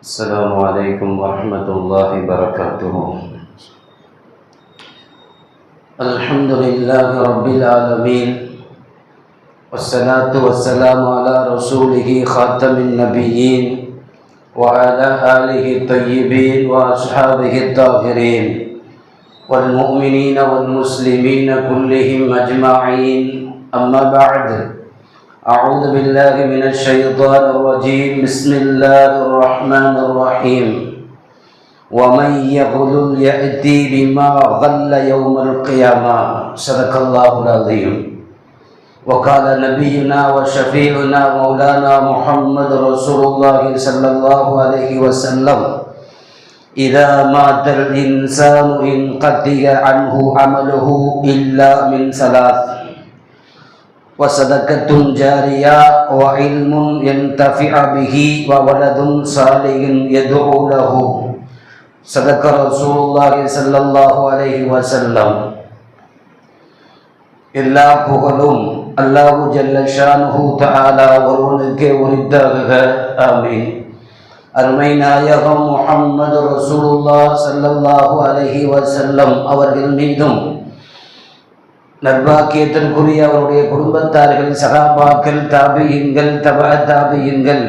السلام عليكم ورحمة الله وبركاته. الحمد لله رب العالمين، والصلاة والسلام على رسوله خاتم النبيين وعلى آله الطيبين وأصحابه الطاهرين والمؤمنين والمسلمين كلهم أجمعين. أما بعد، أعوذ بالله من الشيطان الرجيم. بسم الله الرحمن الرحيم. ومن يغلل يأتي بما غل يوم القيامة. صدق الله العظيم. وقال نبينا وشفيعنا مولانا محمد رسول الله صلى الله عليه وسلم: إذا مات الإنسان انقطع عنه عمله إلا من ثلاث: وصدقة جارية، وعلم ينتفع به، وولد صالح يدعو له. صدق رسول الله صلى الله عليه وسلم. எல்லா புகழும் அல்லாஹு ஜல்ல ஷானுஹு தஆலா ஒருவனுக்கே உரித்தாக. ஆமீன். அருமை நாயகம் முஹம்மது ரசூலுல்லாஹ் ஸல்லல்லாஹு அலைஹி வஸல்லம் அவர்கள் மீதும் நற்பாக்கியத்திற்குரிய அவருடைய குடும்பத்தார்கள், சஹாபாக்கள், தாபியீன்கள், தபா தாபியீன்கள்,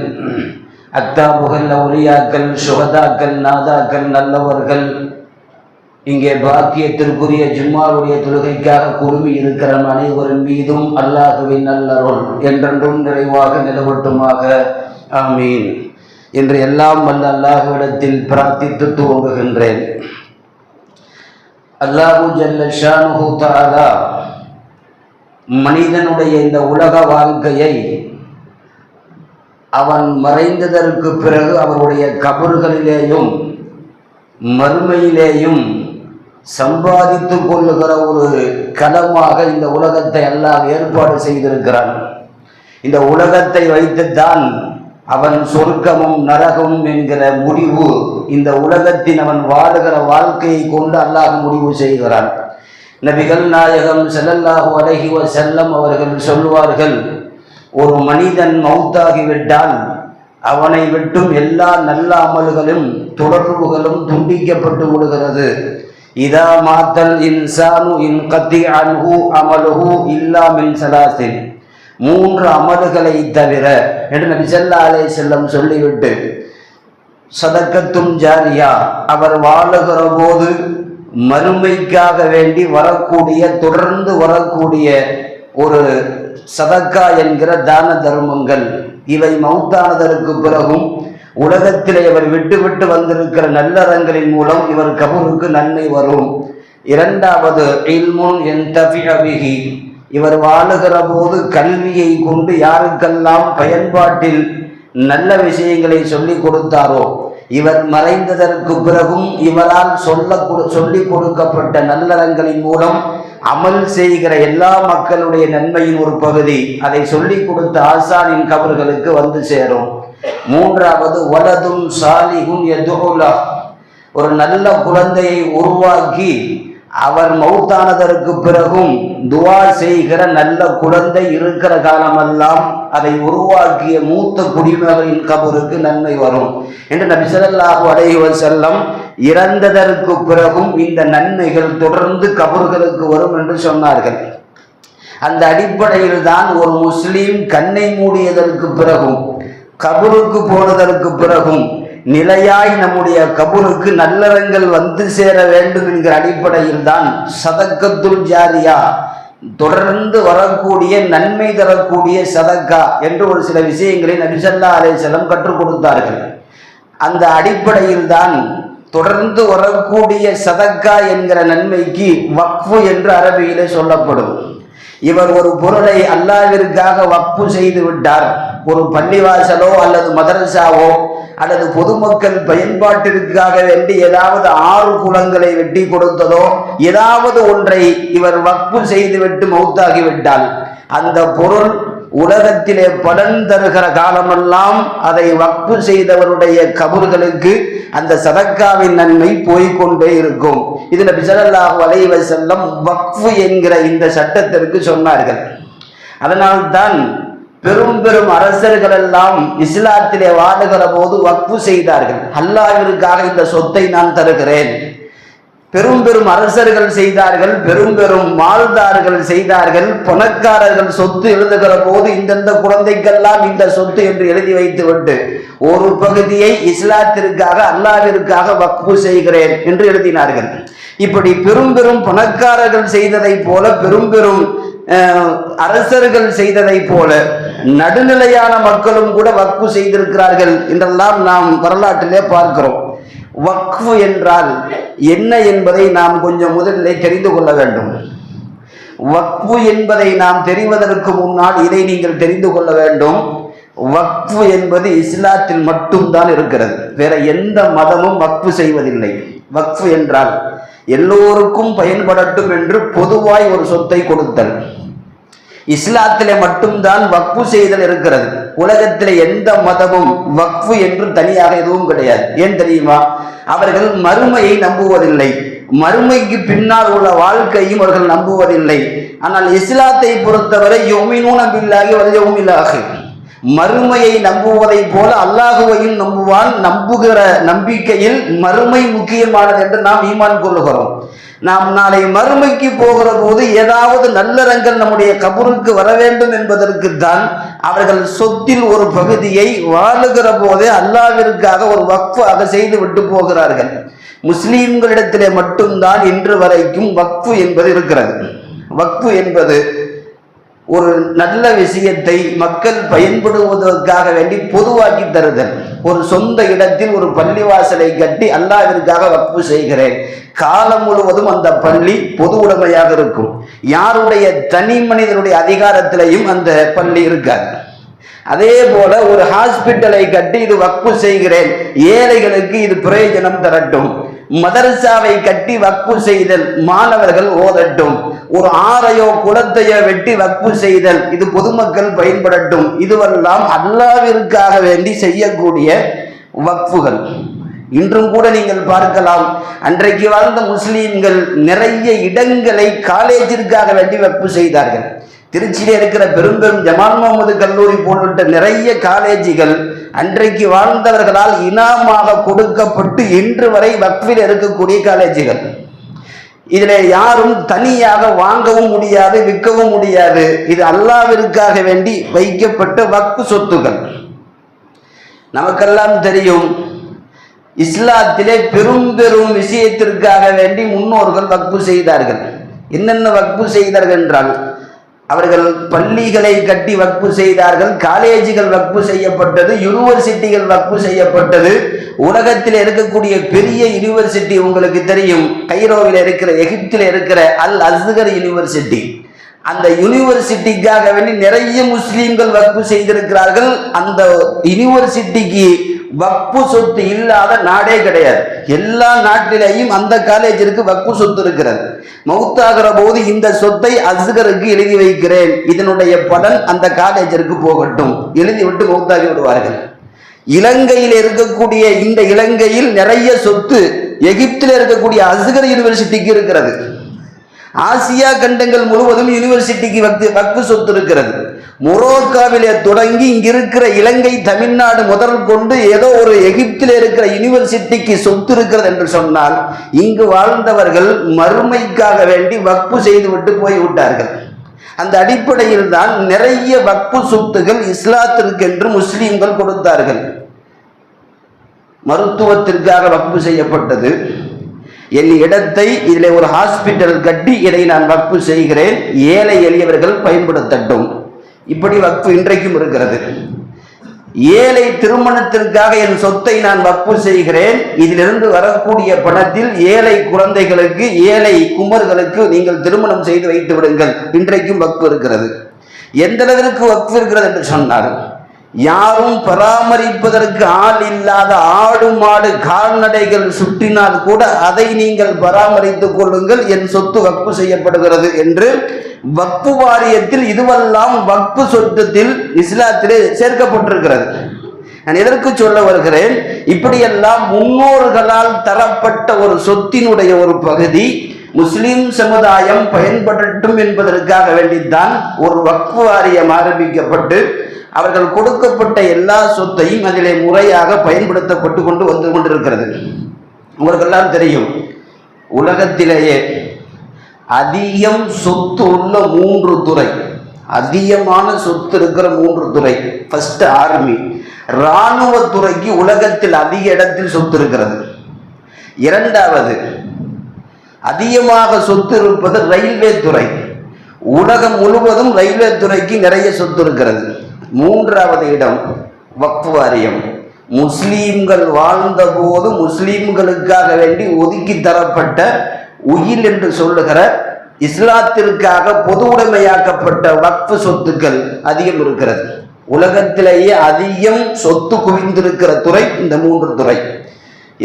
அக்தாபுகள், அவுலியாக்கள், சுஹதாக்கள், நாதாக்கள், நல்லவர்கள், இங்கே பாக்கியத்திற்குரிய ஜும்மாவுடைய தொழுகைக்காக குழுமி இருக்கிற அனைவரின் மீதும் அல்லாஹுவின் நல்லருள் என்றென்றும் நிறைவாக நிலவட்டுமாக. ஆமீன். இன்று எல்லாம் வல்ல அல்லாஹ்விடத்தில் பிரார்த்தித்து துவங்குகின்றேன். அல்லாஹு ஜல்ல ஷானுஹு தஆலா மனிதனுடைய இந்த உலக வாழ்க்கையை அவன் மறைந்ததற்கு பிறகு அவருடைய கபர்களிலேயும் மறுமையிலேயும் சம்பாதித்து கொள்ளுகிற ஒரு களமாக இந்த உலகத்தை அல்லாஹ் ஏற்பாடு செய்திருக்கிறான். இந்த உலகத்தை வைத்துத்தான் அவன் சொர்க்கமும் நரகமும் என்கிற முடிவு, இந்த உலகத்தின் அவன் வாழுகிற வாழ்க்கையை கொண்டு அல்லாஹ் முடிவு செய்கிறான். நபிகள் நாயகம் ஸல்லல்லாஹு அலைஹி வஸல்லம் அவர்கள் சொல்வார்கள், ஒரு மனிதன் மௌத்தாகிவிட்டால் அவனை விட்டும் எல்லா நல்ல அமல்களும் தொடர்புகளும் துண்டிக்கப்பட்டு விடுகிறது. இதா மாத்தல் இன்சானு இன்கத்தி அன்ஹு அமலுஹு இல்லா மின் ஸலாஸின், மூன்று அமல்களை தவிர என்று நபி ஸல்லல்லாஹு அலைஹி வஸல்லம் சொல்லிவிட்டு, சதக்கத்தும் ஜாரியா, அவர் வாழுகிற போது மறுமைக்காக வேண்டி வரக்கூடிய தொடர்ந்து வரக்கூடிய ஒரு சதக்கா என்கிற தான தர்மங்கள், இவை மௌத்தானதற்கு பிறகும் உலகத்திலே இவர் விட்டு விட்டு வந்திருக்கிற நல்லறங்களின் மூலம் இவர் கபருக்கு நன்மை வரும். இரண்டாவது, இல்முன் யன்தஃபிஉ பிஹி, இவர் வாழுகிற போது கல்வியை கொண்டு யாருக்கெல்லாம் பயன்பாட்டில் நல்ல விஷயங்களை சொல்லிக் கொடுத்தாரோ, இவர் மறைந்ததற்கு பிறகும் இவரால் சொல்லிக் கொடுக்கப்பட்ட நல்லறங்களின் மூலம் அமல் செய்கிற எல்லா மக்களுடைய நன்மையின் ஒரு பகுதி அதை சொல்லிக் கொடுத்த ஆசானின் கபர்களுக்கு வந்து சேரும். மூன்றாவது, வலதும் சாலிஹுன் யதுஉ லஹ், ஒரு நல்ல குழந்தையை உருவாக்கி அவர் மௌத்தானதற்கு பிறகும் துவா செய்கிற நல்ல குழந்தை இருக்கிற காலமெல்லாம் அதை உருவாக்கிய மூத்த குடிமகனின் கபருக்கு நன்மை வரும் என்று நபி ஸல்லல்லாஹு அலைஹி வஸல்லம் இறந்ததற்கு பிறகும் இந்த நன்மைகள் தொடர்ந்து கபர்களுக்கு வரும் என்று சொன்னார்கள். அந்த அடிப்படையில் தான் ஒரு முஸ்லீம் கண்ணை மூடியதற்கு பிறகும் கபருக்கு போனதற்கு பிறகும் நிலையாய் நம்முடைய கபருக்கு நல்லறங்கள் வந்து சேர வேண்டும் என்கிற அடிப்படையில் தான் சதக்கத்துல் ஜாரியா, தொடர்ந்து வரக்கூடிய நன்மை தரக்கூடிய சதக்கா என்று ஒரு சில விஷயங்களை நபி ஸல்லல்லாஹு அலைஹி வஸல்லம் கற்றுக் கொடுத்தார்கள். அந்த அடிப்படையில் தான் தொடர்ந்து வரக்கூடிய சதக்கா என்கிற நன்மைக்கு வக்ஃபு என்று அரபியிலே சொல்லப்படும். இவர் ஒரு பொருளை அல்லாஹ்விற்காக வக்ஃபு செய்து விட்டார், ஒரு பள்ளிவாசலோ அல்லது மதரசாவோ அல்லது பொதுமக்கள் பயன்பாட்டிற்காக வேண்டி ஏதாவது 6 குளங்களை வெட்டி கொடுத்ததோ ஏதாவது ஒன்றை இவர் வக்ஃபு செய்துவிட்டு மௌத்தாகிவிட்டால் அந்த பொருள் உலகத்திலே பலன் தருகிற காலமெல்லாம் அதை வக்ஃபு செய்தவருடைய கபர்களுக்கு அந்த சதக்காவின் நன்மை போய்கொண்டே இருக்கும். இது நபி ஸல்லல்லாஹு அலைஹி வஸல்லம் வக்ஃபு என்கிற இந்த சட்டத்திற்கு சொன்னார்கள். அதனால்தான் பெரும் பெரும் அரசர்கள் எல்லாம் இஸ்லாத்திலே வாழுகிற போது வக்ஃபு செய்தார்கள். அல்லாஹ்விற்காக இந்த சொத்தை நான் தருகிறேன். பெரும் பெரும் அரசர்கள் செய்தார்கள், பெரும் பெரும் மால்தார்கள் செய்தார்கள். பணக்காரர்கள் சொத்து எழுதுகிற போது இந்தந்த குழந்தைக்கெல்லாம் இந்த சொத்து என்று எழுதி வைத்து விட்டு ஒரு பகுதியை இஸ்லாத்திற்காக அல்லாஹ்விற்காக வக்ஃபு செய்கிறேன் என்று எழுதினார்கள். இப்படி பெரும் பெரும் பணக்காரர்கள் செய்ததை போல, பெரும் பெரும் அரசர்கள் செய்ததை போல நடுநிலையான மக்களும் கூட வக்ஃபு செய்திருக்கிறார்கள் என்றெல்லாம் நாம் வரலாற்றிலே பார்க்கிறோம். வக்ஃபு என்றால் என்ன என்பதை நாம் கொஞ்சம் முதலில் தெரிந்து கொள்ள வேண்டும். வக்ஃபு என்பதை நாம் தெரிவதற்கு முன்னால் இதை நீங்கள் தெரிந்து கொள்ள வேண்டும். வக்ஃபு என்பது இஸ்லாத்தில் மட்டும்தான் இருக்கிறது. வேற எந்த மதமும் வக்ஃபு செய்வதில்லை. வக்ஃபு என்றால் எல்லோருக்கும் பயன்படட்டும் என்று பொதுவாய் ஒரு சொத்தை கொடுத்தல். இஸ்லாத்திலே மட்டும்தான் வக்ஃபு செய்தல் இருக்கிறது. உலகத்திலே எந்த மதமும் வக்ஃபு என்று தனியாக எதுவும் கிடையாது. ஏன் தெரியுமா? அவர்கள் மறுமையை நம்புவதில்லை, மறுமைக்கு பின்னால் உள்ள வாழ்க்கையும் அவர்கள் நம்புவதில்லை. ஆனால் இஸ்லாத்தை பொறுத்தவரை யுமினூன பில்லாஹி வல் யௌமில் ஆகிர், மறுமையை நம்புவதை போல அல்லாஹுவையும் நம்புவான். நம்புகிற நம்பிக்கையில் மறுமை முக்கியமானது என்று நாம் ஈமான் கொள்ளுகிறோம். நாம் நாளை மறுமைக்கு போகிற போது ஏதாவது நல்லறங்கள் நம்முடைய கபருக்கு வர வேண்டும் என்பதற்கு தான் அவர்கள் சொத்தில் ஒரு பகுதியை வாழுகிற போதே அல்லாஹ்விற்காக ஒரு வக்ஃபாக செய்து விட்டு போகிறார்கள். முஸ்லீம்களிடத்திலே மட்டும்தான் இன்று வரைக்கும் வக்ஃபு என்பது இருக்கிறது. வக்ஃபு என்பது ஒரு நல்ல விஷயத்தை மக்கள் பயன்படுவதற்காக வேண்டி பொதுவாக்கி தருதல். ஒரு சொந்த இடத்தில் ஒரு பள்ளிவாசலை கட்டி அல்லாஹ்விற்காக வக்ஃபு செய்கிறேன். காலம் முழுவதும் அந்த பள்ளி பொது உடைமையாக இருக்கும். யாருடைய தனி மனிதனுடைய அதிகாரத்திலையும் அந்த பள்ளி இருக்காது. அதே போல ஒரு ஹாஸ்பிட்டலை கட்டி இது வக்ஃபு செய்கிறேன், ஏழைகளுக்கு இது பிரயோஜனம் தரட்டும். மதரசாவை கட்டி வக்ஃபு செய்தல், மாணவர்கள் ஓதட்டும். ஒரு ஆறையோ குளத்தையோ வெட்டி வக்ஃபு செய்தல், இது பொதுமக்கள் பயன்படட்டும். இதுவெல்லாம் அல்லாஹ்விற்காக வேண்டி செய்யக்கூடிய வக்ஃபுகள். இன்றும் கூட நீங்கள் பார்க்கலாம், அன்றைக்கு வாழ்ந்த முஸ்லீம்கள் நிறைய இடங்களை காலேஜிற்காக வேண்டி வக்ஃபு செய்தார்கள். திருச்சியிலே இருக்கிற பெரும் பெரும் ஜமால் முஹம்மது கல்லூரி போன்ற நிறைய காலேஜுகள் அன்றைக்கு வாழ்ந்தவர்களால் இனாமாக கொடுக்கப்பட்டு இன்று வரை வக்ஃபில் இருக்கக்கூடிய காலேஜுகள். இதில் யாரும் தனியாக வாங்கவும் முடியாது, விற்கவும் முடியாது. இது அல்லாஹ்விற்காக வேண்டி வைக்கப்பட்ட வக்ஃபு சொத்துக்கள். நமக்கெல்லாம் தெரியும், இஸ்லாத்திலே பெரும் பெரும் விஷயத்திற்காக வேண்டி முன்னோர்கள் வக்ஃபு செய்தார்கள். என்னென்ன வக்ஃபு செய்தார்கள் என்றால், அவர்கள் பள்ளிகளை கட்டி வக்ஃபு செய்தார்கள், காலேஜுகள் வக்ஃபு செய்யப்பட்டது, யூனிவர்சிட்டிகள் வக்ஃபு செய்யப்பட்டது. உலகத்தில் இருக்கக்கூடிய பெரிய யூனிவர்சிட்டி உங்களுக்கு தெரியும், கைரோவில் இருக்கிற, எகிப்தில் இருக்கிற அல் அஸ்கர் யூனிவர்சிட்டி. அந்த யூனிவர்சிட்டிக்காக வேண்டி நிறைய முஸ்லீம்கள் வக்ஃபு செய்திருக்கிறார்கள். அந்த யூனிவர்சிட்டிக்கு வக்ஃபு சொத்து இல்லாத நாடே கிடையாது. எல்லா நாட்டிலேயும் அந்த காலேஜிற்கு வக்ஃபு சொத்து இருக்கிறது. மௌத்தாகிற போது இந்த சொத்தை அஸ்கருக்கு எழுதி வைக்கிறேன், இதனுடைய பலன் அந்த காலேஜிற்கு போகட்டும், எழுதி விட்டு மௌத்தாகி விடுவார்கள். இலங்கையில் இருக்கக்கூடிய இந்த இலங்கையில் நிறைய சொத்து எகிப்தில் இருக்கக்கூடிய அஸ்கர் யூனிவர்சிட்டிக்கு இருக்கிறது. ஆசியா கண்டங்கள் முழுவதும் யூனிவர்சிட்டிக்கு வக்ஃபு சொத்து இருக்கிறது. மொரோக்காவிலே தொடங்கி இங்கிருக்கிற இலங்கை, தமிழ்நாடு முதல் கொண்டு ஏதோ ஒரு எகிப்தில் இருக்கிற யூனிவர்சிட்டிக்கு சொத்து இருக்கிறது என்று சொன்னால், இங்கு வாழ்ந்தவர்கள் மறுமைக்காக வேண்டி வக்ஃபு செய்துவிட்டு போய்விட்டார்கள். அந்த அடிப்படையில் தான் நிறைய வக்ஃபு சொத்துகள் இஸ்லாத்திற்கென்று முஸ்லீம்கள் கொடுத்தார்கள். மருத்துவத்திற்காக வக்ஃபு செய்யப்பட்டது. என் இடத்தை இதில் ஒரு ஹாஸ்பிட்டல் கட்டி இதை நான் வக்ஃபு செய்கிறேன், ஏழை எளியவர்கள் பயன்படுத்தட்டும். இப்படி வக்ஃபு இன்றைக்கும் இருக்கிறது. ஏழை திருமணத்திற்காக என் சொத்தை நான் வக்ஃபு செய்கிறேன், இதிலிருந்து வரக்கூடிய பணத்தில் ஏழை குழந்தைகளுக்கு, ஏழை குமர்களுக்கு நீங்கள் திருமணம் செய்து வைத்து விடுங்கள். இன்றைக்கும் வக்ஃபு இருக்கிறது. எந்த அளவிற்கு வக்ஃபு இருக்கிறது என்று சொன்னார், யாரும் பராமரிப்பதற்கு ஆள் இல்லாத ஆடு மாடு கால்நடைகள் சுற்றினால் கூட அதை நீங்கள் பராமரித்துக் கொள்ளுங்கள், என் சொத்து வக்ஃபு செய்யப்படுகிறது என்று வக்ஃபு வாரியத்தில் இதுவெல்லாம் வக்ஃபு சொத்தத்தில் இஸ்லாத்திலே சேர்க்கப்பட்டிருக்கிறது. நான் எதற்கு சொல்ல வருகிறேன், இப்படியெல்லாம் முன்னோர்களால் தரப்பட்ட ஒரு சொத்தினுடைய ஒரு பகுதி முஸ்லிம் சமுதாயம் பயன்படட்டும் என்பதற்காக வேண்டித்தான் ஒரு வக்ஃப் வாரியம் ஆரம்பிக்கப்பட்டு அவர்கள் கொடுக்கப்பட்ட எல்லா சொத்தையும் அதிலே முறையாக பயன்படுத்தப்பட்டு வந்து கொண்டிருக்கிறது. உங்களுக்கெல்லாம் தெரியும், உலகத்திலேயே அதிகம் சொத்து உள்ள 3 துறை, அதிகமான சொத்து இருக்கிற 3 துறை. ஃபர்ஸ்ட் ஆர்மி, இராணுவ துறைக்கு உலகத்தில் அதிக இடத்தில் சொத்து இருக்கிறது. இரண்டாவது அதிகமாக சொத்து இருப்பது ரயில்வே துறை, உலகம் முழுவதும் ரயில்வே துறைக்கு நிறைய சொத்து இருக்கிறது. மூன்றாவது இடம் வக்ஃப் வாரியம், முஸ்லீம்கள் வாழ்ந்த போது முஸ்லீம்களுக்காக வேண்டி ஒதுக்கி தரப்பட்ட உயில் என்று சொல்லுகிற இஸ்லாத்திற்காக பொது உடைமையாக்கப்பட்ட வக்ஃப் சொத்துக்கள் அதிகம் இருக்கிறது. உலகத்திலேயே அதிகம் சொத்து குவிந்திருக்கிற துறை இந்த 3 துறை.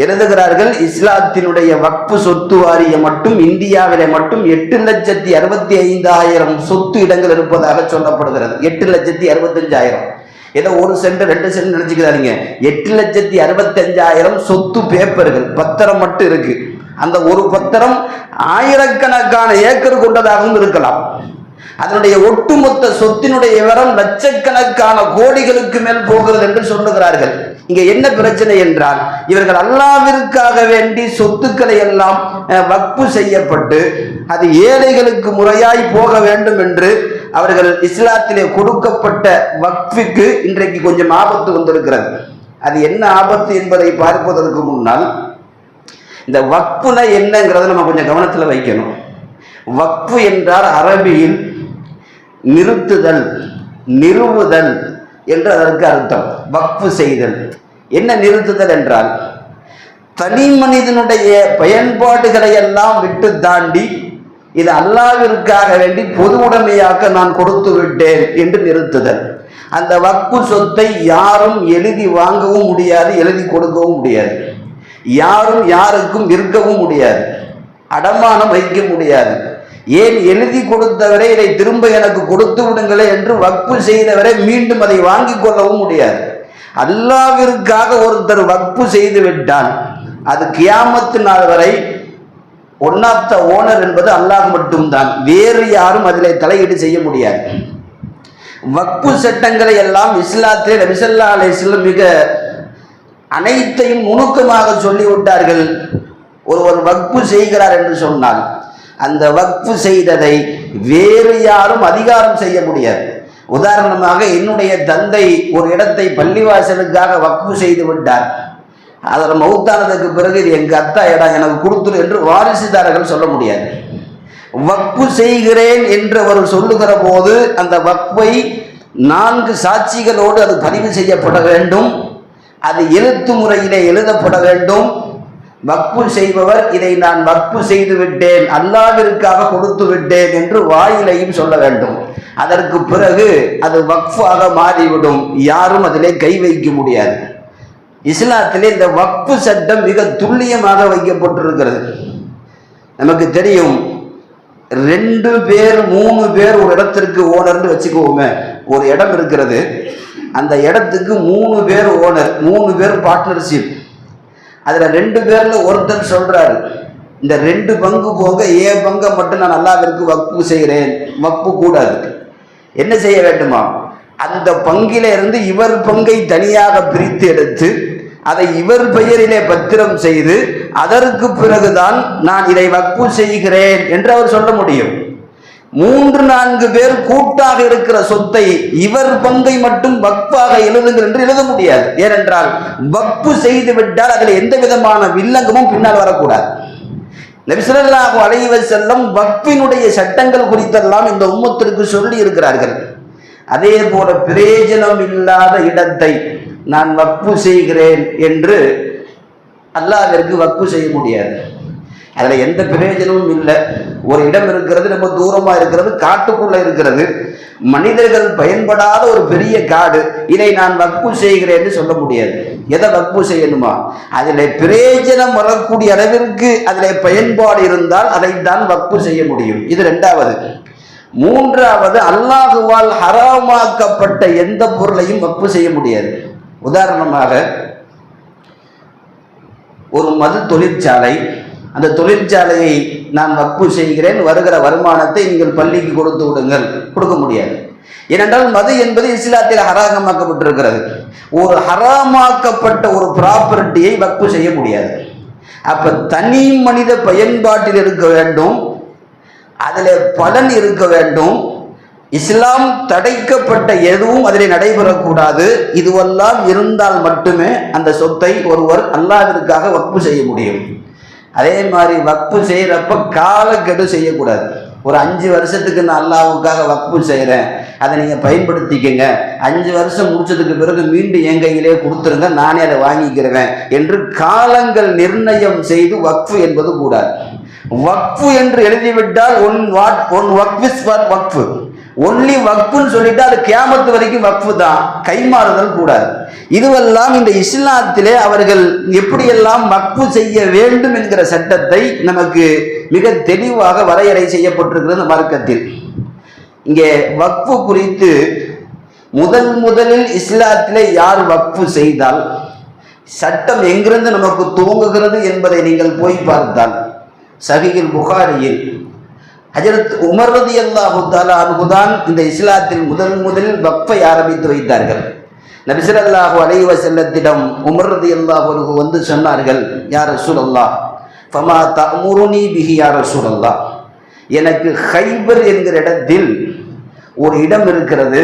எழுதுகிறார்கள், இஸ்லாத்தினுடைய வக்ஃப் சொத்து வாரியம் மட்டும் இந்தியாவிலே மட்டும் 8,65,000 சொத்து இடங்கள் இருப்பதாக சொல்லப்படுகிறது. 8,65,000. ஏதோ 1 சென்ட் 2 சென்ட் நினைச்சுக்கிறாங்க. 8,65,000 சொத்து பேப்பர்கள், பத்திரம் மட்டும் இருக்கு. அந்த ஒரு பத்திரம் ஆயிரக்கணக்கான ஏக்கர் கொண்டதாகவும் இருக்கலாம். அதனுடைய ஒட்டுமொத்த சொத்தினுடைய விவரம் லட்சக்கணக்கான கோடிகளுக்கு மேல் போகிறது என்று சொல்லுகிறார்கள். இங்க என்ன பிரச்சனை என்றால், இவர்கள் அல்லாஹ்விற்காக வேண்டி சொத்துக்களை எல்லாம் வக்ஃப் செய்யப்பட்டு அது ஏழைகளுக்கு முறையாய் போக வேண்டும் என்று அவர்கள் இஸ்லாத்திலே கொடுக்கப்பட்ட வக்ஃபிற்கு இன்றைக்கு கொஞ்சம் ஆபத்து வந்திருக்கிறது. அது என்ன ஆபத்து என்பதை பார்ப்பதற்கு முன்னால் இந்த வக்ஃப்னா என்னங்கிறத நம்ம கொஞ்சம் கவனத்தில் வைக்கணும். வக்ஃப் என்றால் அரபியில் நிறுத்துதல், நிறுவுதல் என்று அதற்கு அர்த்தம். வக்ஃப் செய்தல். என்ன நிறுத்துதல் என்றால், தனி மனிதனுடைய பயன்பாடுகளை எல்லாம் விட்டு தாண்டி இது அல்லாஹ்விற்காக வேண்டி பொது உடைமையாக்க நான் கொடுத்து விட்டேன் என்று நிறுத்துதல். அந்த வக்ஃப் சொத்தை யாரும் எழுதி வாங்கவும் முடியாது, எழுதி கொடுக்கவும் முடியாது, யாரும் யாருக்கும் விற்கவும் முடியாது, அடமானம் வைக்க முடியாது. ஏன், எழுதி கொடுத்தவரை இதை திரும்ப எனக்கு கொடுத்து விடுங்களே என்று வக்ஃப் செய்தவரை மீண்டும் அதை வாங்கிக் கொள்ளவும் முடியாது. அல்லாஹ்விற்காக ஒருத்தர் வக்ஃப் செய்து விட்டால் அது கியாமத்து நாள் வரை ஒன் ஆஃப் த ஓனர் என்பது அல்லாஹ் மட்டும்தான், வேறு யாரும் அதில் தலையீடு செய்ய முடியாது. வக்ஃப் சட்டங்களை எல்லாம் இஸ்லாத்திலே நபி ஸல்லல்லாஹு அலைஹி வஸல்லம் மிக அனைத்தையும் நுணுக்கமாக சொல்லிவிட்டார்கள். ஒருவர் வக்ஃப் செய்கிறார் என்று சொன்னால் அந்த வக்ஃப் செய்ததை வேறு யாரும் அதிகாரம் செய்ய முடியாது. உதாரணமாக, என்னுடைய தந்தை ஒரு இடத்தை பள்ளிவாசலுக்காக வக்ஃப் செய்து விட்டார். அதில் மௌத்தானதுக்கு பிறகு இது எங்கள் அத்தா இடம், எனக்கு கொடுத்துரு என்று வாரிசுதாரர்கள் சொல்ல முடியாது. வக்ஃப் செய்கிறேன் என்று அவர் சொல்லுகிற போது அந்த வக்ஃபை 4 சாட்சிகளோடு அது பதிவு செய்யப்பட வேண்டும். அது எழுத்து முறையிலே எழுதப்பட வேண்டும். வக்ஃப் செய்பவர் இதை நான் வக்ஃப் செய்து விட்டேன், அல்லாஹ்விற்காக கொடுத்து விட்டேன் என்று வாயிலையும் சொல்ல வேண்டும். அதற்கு பிறகு அது வக்ஃபாக மாறிவிடும், யாரும் அதிலே கை வைக்க முடியாது. இஸ்லாத்திலே இந்த வக்ஃப் சட்டம் மிக துல்லியமாக வைக்கப்பட்டிருக்கிறது. நமக்கு தெரியும், 2 பேர் 3 பேர் ஒரு இடத்திற்கு ஓனர்னு வச்சுக்குவோமே. ஒரு இடம் இருக்கிறது, அந்த இடத்துக்கு 3 பேர் ஓனர், 3 பேர் பார்ட்னர்ஷிப். அதில் 2 பேரில் ஒருத்தர் சொல்கிறாரு, இந்த 2 பங்கு போக ஏன் பங்கை மட்டும் நான் அல்லாஹ்விற்கு வக்ஃப் செய்கிறேன். வக்ஃப் கூடாது. என்ன செய்ய வேண்டுமா, அந்த பங்கிலே இருந்து இவர் பங்கை தனியாக பிரித்து எடுத்து அதை இவர் பெயரிலே பத்திரம் செய்து அதற்கு பிறகுதான் நான் இதை வக்ஃப் செய்கிறேன் என்று அவர் சொல்ல முடியும். 3-4 பேர் கூட்டாக இருக்கிற சொத்தை இவர் பங்கை மட்டும் வக்ஃபாக எழுதுங்கள் என்று எழுத முடியாது. ஏனென்றால் வக்ஃப் செய்து விட்டால் அதில் எந்த விதமான வில்லங்கமும் பின்னால் வரக்கூடாது. நபி ஸல்லல்லாஹு அலைஹி வஸல்லம் வக்ஃபினுடைய சட்டங்கள் குறித்தெல்லாம் இந்த உம்மத்திற்கு சொல்லி இருக்கிறார்கள். அதே போல பிரயோஜனம் இல்லாத இடத்தை நான் வக்ஃப் செய்கிறேன் என்று அல்லாஹ்விற்கு வக்ஃப் செய்ய முடியாது. அதில் எந்த பிரயோஜனமும் இல்லை. ஒரு இடம் இருக்கிறது, ரொம்ப தூரமாக இருக்கிறது, காட்டுக்குள்ளே இருக்கிறது, மனிதர்கள் பயன்படாத ஒரு பெரிய காடு, இதை நான் வக்ஃப் செய்கிறேன்னு சொல்ல முடியாது. எதை வக்ஃப் செய்யணுமா, அதில் பிரயோஜனம் வரக்கூடிய அளவிற்கு அதில் பயன்பாடு இருந்தால் அதை தான் வக்ஃப் செய்ய முடியும். இது 2வது. 3வது, அல்லாஹுவால் ஹராமாக்கப்பட்ட எந்த பொருளையும் வக்ஃப் செய்ய முடியாது. உதாரணமாக, ஒரு மது தொழிற்சாலை அந்த தொழிற்சாலையை நான் வக்ஃபு செய்கிறேன், வருகிற வருமானத்தை நீங்கள் பள்ளிக்கு கொடுத்து விடுங்கள், கொடுக்க முடியாது. ஏனென்றால் மது என்பது இஸ்லாத்தில் ஹராமாக்கப்பட்டிருக்கிறது. ஒரு ஹராமாக்கப்பட்ட ஒரு ப்ராப்பர்ட்டியை வக்ஃபு செய்ய முடியாது. அப்ப தனி மனித பயன்பாட்டில் இருக்க வேண்டும், அதில் பலன் இருக்க வேண்டும். இஸ்லாம் தடைக்கப்பட்ட எதுவும் அதில் நடைபெறக்கூடாது. இதுவெல்லாம் இருந்தால் மட்டுமே அந்த சொத்தை ஒருவர் அல்லாஹ்விற்காக வக்ஃபு செய்ய முடியும். அதே மாதிரி வக்ஃபு செய்கிறப்ப காலக்கெடு செய்யக்கூடாது. ஒரு 5 வருஷத்துக்கு நான் அல்லாஹ்வுக்காக வக்ஃபு செய்கிறேன், அதை நீங்கள் பயன்படுத்திக்கங்க, 5 வருஷம் முடிச்சதுக்கு பிறகு மீண்டும் என் கையிலே கொடுத்துருங்க, நானே அதை வாங்கிக்கிறேன் என்று காலங்கள் நிர்ணயம் செய்து வக்ஃபு என்பது கூடாது. வக்ஃபு என்று எழுதிவிட்டால் ஒன் வக்ஃப் இஸ் ஃபார் வக்ஃபு, ஒன்லி வக்ஃபுன்னு சொல்லிட்டு அது கியாமத்து வரைக்கும் வக்ஃபு தான், கைமாறுதல் கூடாது. இதுவெல்லாம் இந்த இஸ்லாத்திலே அவர்கள் எப்படியெல்லாம் வக்ஃபு செய்ய வேண்டும் என்கிற சட்டத்தை நமக்கு மிக தெளிவாக வரையறை செய்யப்பட்டிருக்கிறது இந்த மார்க்கத்தில். இங்கே வக்ஃபு குறித்து முதலில் இஸ்லாத்திலே யார் வக்ஃபு செய்தால் சட்டம் எங்கிருந்து நமக்கு துவங்குகிறது என்பதை நீங்கள் போய் பார்த்தால் சஹீஹுல் புகாரியில் ஹஜ்ரத் உமர் ரலியல்லாஹு தஆலா அன்ஹு தான் இந்த இஸ்லாத்தில் முதலில் வக்ஃபை ஆரம்பித்து வைத்தார்கள். நபி ஸல்லல்லாஹு அலைஹி வஸல்லத்திடம் உமர் ரலியல்லாஹு அன்ஹு வந்து சொன்னார்கள், யா ரசூலல்லாஹ் ஃபமா தஅமுருனி பிஹி யா ரசூலல்லாஹ், எனக்கு ஹைபர் என்கிற இடத்தில் ஒரு இடம் இருக்கிறது,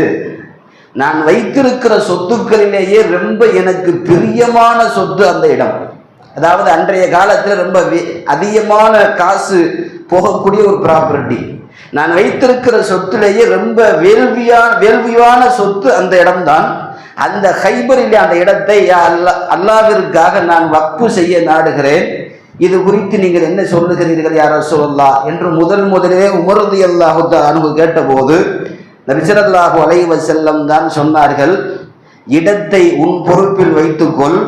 நான் வைத்திருக்கிற சொத்துக்களிலேயே ரொம்ப எனக்கு பிரியமான சொத்து அந்த இடம். அதாவது அன்றைய காலத்தில் ரொம்ப அதிகமான காசு போகக்கூடிய ஒரு ப்ராப்பர்ட்டி. நான் வைத்திருக்கிற சொத்துலேயே ரொம்ப வேள்வியான சொத்து அந்த இடம்தான். அந்த ஹைபரிலே அந்த இடத்தை அல்லாஹ்விற்காக நான் வக்ஃபு செய்ய நாடுகிறேன், இது குறித்து நீங்கள் என்ன சொல்லுகிறீர்கள் யா ரசூலல்லாஹ் என்று முதலிலே உமர் ரலியல்லாஹு அன்ஹு கேட்டபோது நபி ஸல்லல்லாஹு அலைஹி வஸல்லம் தான் சொன்னார்கள், இடத்தை உன் பொறுப்பில் வைத்துக்கொள்,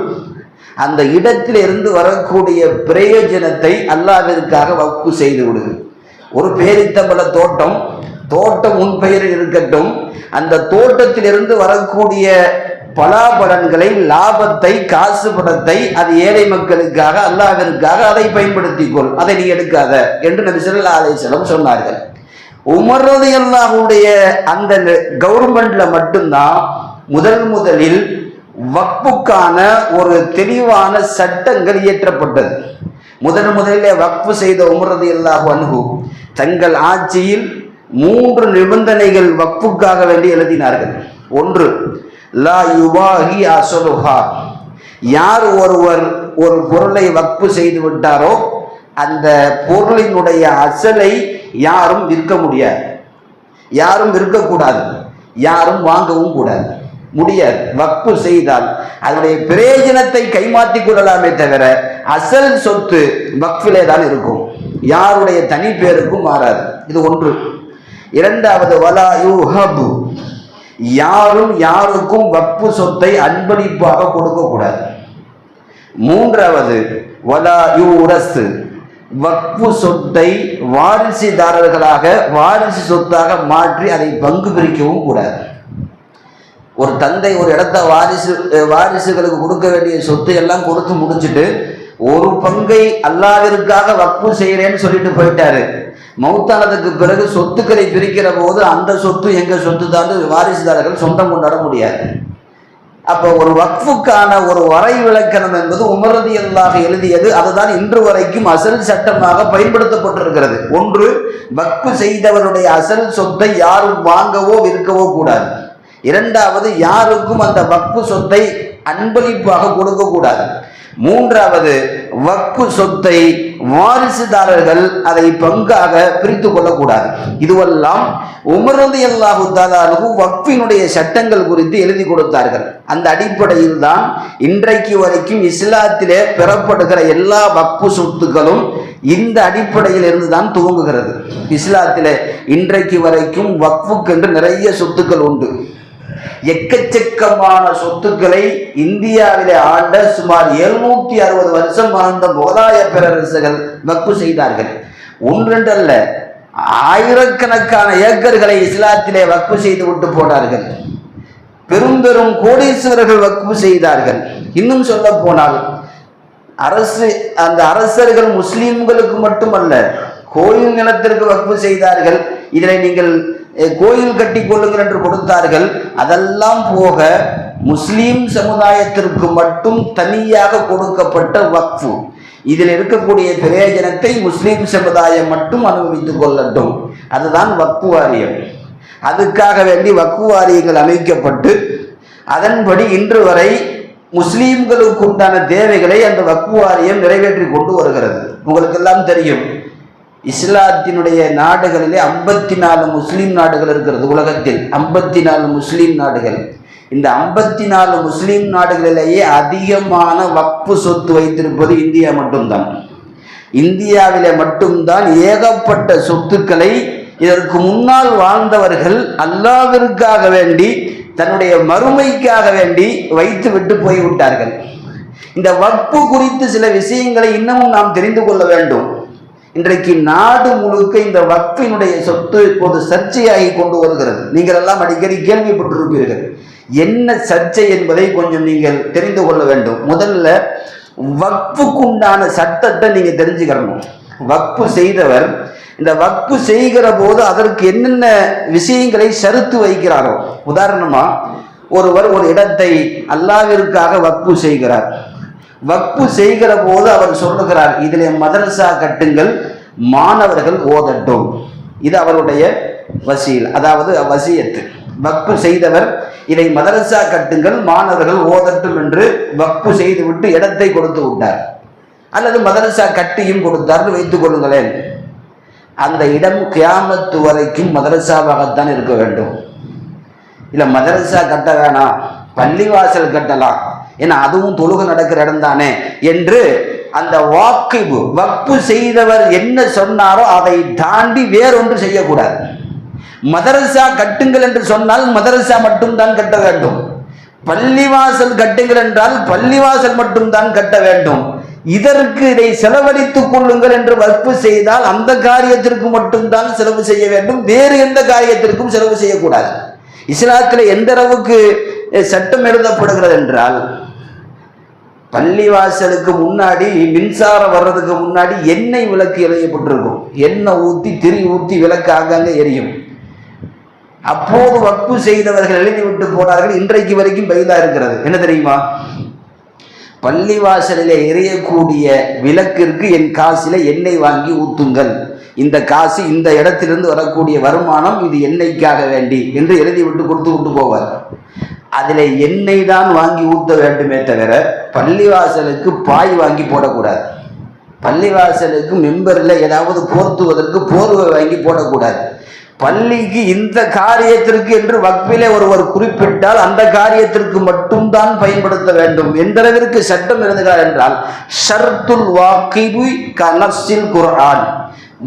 அந்த இடத்திலிருந்து வரக்கூடிய பிரயோஜனத்தை அல்லாஹ்விற்காக வக்ஃபு செய்து விடு. ஒரு பேரித்தம்பள தோட்டம் உன் பெயரில் இருக்கட்டும், அந்த தோட்டத்திலிருந்து வரக்கூடிய பலாபலன்களை, லாபத்தை, காசு பணத்தை அது ஏழை மக்களுக்காக அல்லாஹ்விற்காக அதை பயன்படுத்திக்கொள், அதை நீ எடுக்காத என்று நபி ஸல்லல்லாஹு அலைஹி வஸல்லம் சொன்னார்கள். உமர் ரலியல்லாஹுடைய அந்த கவர்மெண்ட்ல மட்டும்தான் முதலில் வக்ஃபுக்கான ஒரு தெளிவான சட்டங்கள் இயற்றப்பட்டது. முதலிலே வக்ஃபு செய்த உமர் ரலியல்லாஹு அன்ஹு தங்கள் ஆட்சியில் 3 நிபந்தனைகள் வக்ஃபுக்காக வேண்டி எழுதினார்கள். ஒன்று, லா யுபாஹி அஸ்லுஹா, யார் ஒருவர் ஒரு பொருளை வக்ஃபு செய்து விட்டாரோ அந்த பொருளினுடைய அசலை யாரும் விற்க முடியாது, யாரும் விற்கக்கூடாது, யாரும் வாங்கவும் கூடாது, முடியாது. வக்ஃபு செய்தால் அதனுடைய பிரயோஜனத்தை கைமாற்றி கொள்ளலாமே தவிர அசல் சொத்து வக்ஃபிலே தான் இருக்கும், யாருடைய தனி பேருக்கும் மாறாது. இது ஒன்று. இரண்டாவது, வலா யுஹபு, யாரும் யாருக்கும் வக்ஃபு சொத்தை அன்பளிப்பாக கொடுக்கக்கூடாது. மூன்றாவது, வலா யுரஸ், வக்ஃபு சொத்தை வாரிசுதாரர்களாக வாரிசு சொத்தாக மாற்றி அதை பங்கு பிரிக்கவும் கூடாது. ஒரு தந்தை ஒரு இடத்த வாரிசுகளுக்கு கொடுக்க வேண்டிய சொத்து எல்லாம் கொடுத்து முடிச்சுட்டு ஒரு பங்கை அல்லாஹ்விற்காக வக்ஃபு செய்கிறேன்னு சொல்லிட்டு போயிட்டாரு. மௌத்தானதுக்கு பிறகு சொத்துக்களை பிரிக்கிற போது அந்த சொத்து எங்க சொத்து தான் வாரிசுதாரர்கள் சொந்தம் கொண்டாட முடியாது. அப்போ ஒரு வக்ஃபுக்கான ஒரு வரை விளக்கணம் என்பது உமர் ரலியல்லாஹு எழுதியது, அதுதான் இன்று வரைக்கும் அசல் சட்டமாக பயன்படுத்தப்பட்டிருக்கிறது. ஒன்று, வக்ஃபு செய்தவருடைய அசல் சொத்தை யாரும் வாங்கவோ விற்கவோ கூடாது. இரண்டாவது, யாருக்கும் அந்த வக்ஃபு சொத்தை அன்பளிப்பாக கொடுக்கக்கூடாது. மூன்றாவது, வக்ஃபு சொத்தை வாரிசுதாரர்கள் அதை பங்காக பிரித்து கொள்ளக்கூடாது. இதுவெல்லாம் உமர் ரலியல்லாஹு தஆலா அன்ஹு வக்ஃபினுடைய சட்டங்கள் குறித்து எழுதி கொடுத்தார்கள். அந்த அடிப்படையில் தான் இன்றைக்கு வரைக்கும் இஸ்லாத்திலே பெறப்படுகிற எல்லா வக்ஃபு சொத்துக்களும் இந்த அடிப்படையில் இருந்து தான் துவங்குகிறது. இஸ்லாத்திலே இன்றைக்கு வரைக்கும் வக்ஃபுக்கென்று நிறைய சொத்துக்கள் உண்டு. எக்கச்சக்கமான சொத்துக்களை இந்தியாவிலே ஆண்ட சுமார் 760 வருஷம் வாழ்ந்த முகலாய பேரரசுகள் வக்ஃபு செய்தார்கள். ஒன்றென்று அல்ல, ஆயிரக்கணக்கான ஏக்கர்களை இஸ்லாத்திலே வக்ஃபு செய்து விட்டு போனார்கள். பெரும் கோடீஸ்வரர்கள் வக்ஃபு செய்தார்கள். இன்னும் சொல்ல போனால் அந்த அரசர்கள் முஸ்லிம்களுக்கு மட்டுமல்ல, கோயில் நிலத்திற்கு வக்ஃபு செய்தார்கள். இதில் நீங்கள் கோயில் கட்டி கொள்ளுங்கள் என்று கொடுத்தார்கள். அதெல்லாம் போக முஸ்லிம் சமுதாயத்திற்கு மட்டும் தனியாக கொடுக்கப்பட்ட வக்ஃபு. இதில் இருக்கக்கூடிய பிரயோஜனத்தை முஸ்லிம் சமுதாயம் மட்டும் அனுபவித்துக் கொள்ளட்டும். அதுதான் வக்ஃபு வாரியம். அதுக்காக வேண்டி வக்ஃபு வாரியங்கள் அமைக்கப்பட்டு அதன்படி இன்று வரை முஸ்லீம்களுக்கு உண்டான தேவைகளை அந்த வக்ஃபு வாரியம் நிறைவேற்றி கொண்டு வருகிறது. உங்களுக்கு எல்லாம் தெரியும், இஸ்லாத்தினுடைய நாடுகளிலே 54 முஸ்லீம் நாடுகள் இருக்கிறது. உலகத்தில் 54 முஸ்லீம் நாடுகள். இந்த 54 முஸ்லீம் நாடுகளிலேயே அதிகமான வக்ஃபு சொத்து வைத்திருப்பது இந்தியா மட்டும்தான். இந்தியாவிலே மட்டும்தான் ஏகப்பட்ட சொத்துக்களை இதற்கு முன்னால் வாழ்ந்தவர்கள் அல்லாஹ்விற்காக வேண்டி தன்னுடைய மறுமைக்காக வேண்டி வைத்து விட்டு போய்விட்டார்கள். இந்த வக்ஃபு குறித்து சில விஷயங்களை இன்னமும் நாம் தெரிந்து கொள்ள வேண்டும். இன்றைக்கு நாடு முழுக்க இந்த வக்ஃபினுடைய சொத்து இப்போது சர்ச்சையாகி கொண்டு வருகிறது. நீங்கள் எல்லாம் அடிக்கடி கேள்விப்பட்டிருப்பீர்கள். என்ன சர்ச்சை என்பதை கொஞ்சம் நீங்கள் தெரிந்து கொள்ள வேண்டும். முதல்ல வக்ஃபுக்குண்டான சட்டத்தை நீங்க தெரிஞ்சுக்கணும். வக்ஃபு செய்தவர் இந்த வக்ஃபு செய்கிற போது அதற்கு என்னென்ன விஷயங்களை ஷருத்து வைக்கிறாரோ, உதாரணமா ஒருவர் ஒரு இடத்தை அல்லாஹ்விற்காக வக்ஃபு செய்கிறார். வக்ஃபு செய்கிற போது அவர் சொல்லுகிறார், இதிலே மதரசா கட்டுங்கள், மாணவர்கள் ஓதட்டும். இது அவருடைய வசீல், அதாவது வசியத்து. வக்ஃபு செய்தவர் இதை மதரசா கட்டுங்கள், மாணவர்கள் ஓதட்டும் என்று வக்ஃபு செய்துவிட்டு இடத்தை கொடுத்து விட்டார், அல்லது மதரசா கட்டியும் கொடுத்தார்னு வைத்துக் கொள்ளுங்களேன். அந்த இடம் கியாமத்து வரைக்கும் மதரசாவாகத்தான் இருக்க வேண்டும். இல்லை மதரசா கட்ட வேணாம், பள்ளிவாசல் கட்டலாம், ஏன்னா அதுவும் தொழுகை நடக்கிற இடம் தானே என்று அந்த வக்ஃபு செய்தவர் என்ன சொன்னாரோ அதை தாண்டி வேறொன்று செய்யக்கூடாது. மதரசா கட்டுங்கள் என்று சொன்னால் மதரசா மட்டும்தான் கட்ட வேண்டும். பள்ளிவாசல் கட்டுங்கள் என்றால் பள்ளிவாசல் மட்டும்தான் கட்ட வேண்டும். இதற்கு இதை செலவழித்துக் கொள்ளுங்கள் என்று வக்ஃபு செய்தால் அந்த காரியத்திற்கு மட்டும்தான் செலவு செய்ய வேண்டும், வேறு எந்த காரியத்திற்கும் செலவு செய்யக்கூடாது. இஸ்லாத்தில் எந்த அளவுக்கு சட்டம் எழுதப்படுகிறது என்றால், பள்ளிவாசலுக்கு முன்னாடி மின்சாரம் வர்றதுக்கு முன்னாடி எண்ணெய் விளக்கு எழுதப்பட்டிருக்கும். எண்ணெய் ஊற்றி திரி ஊற்றி விளக்கு ஆங்காங்க எரியும். அப்போது வக்ஃபு செய்தவர்கள் எழுதிவிட்டு போனார்கள். இன்றைக்கு வரைக்கும் பைலா இருக்கிறது. என்ன தெரியுமா? பள்ளிவாசலிலே எரியக்கூடிய விளக்கிற்கு என் காசில எண்ணெய் வாங்கி ஊத்துங்கள், இந்த காசு இந்த இடத்திலிருந்து வரக்கூடிய வருமானம் இது எண்ணெய்க்காக வேண்டி என்று எழுதிவிட்டு கொடுத்து விட்டு போவார். அதில் எண்ணெய் தான் வாங்கி ஊற்ற வேண்டுமே தவிர பள்ளிவாசலுக்கு பாய் வாங்கி போடக்கூடாது. பள்ளிவாசலுக்கு மெம்பரில் ஏதாவது போர்த்துவதற்கு போர்வை வாங்கி போடக்கூடாது. பள்ளிக்கு இந்த காரியத்திற்கு என்று வக்ஃபிலே ஒருவர் குறிப்பிட்டால் அந்த காரியத்திற்கு மட்டும்தான் பயன்படுத்த வேண்டும். எந்த அளவிற்கு சட்டம் எழுதுகிறார் என்றால், ஷர்த்துல் வாகிபி கனஸ்ஸில் குர்ஆன்,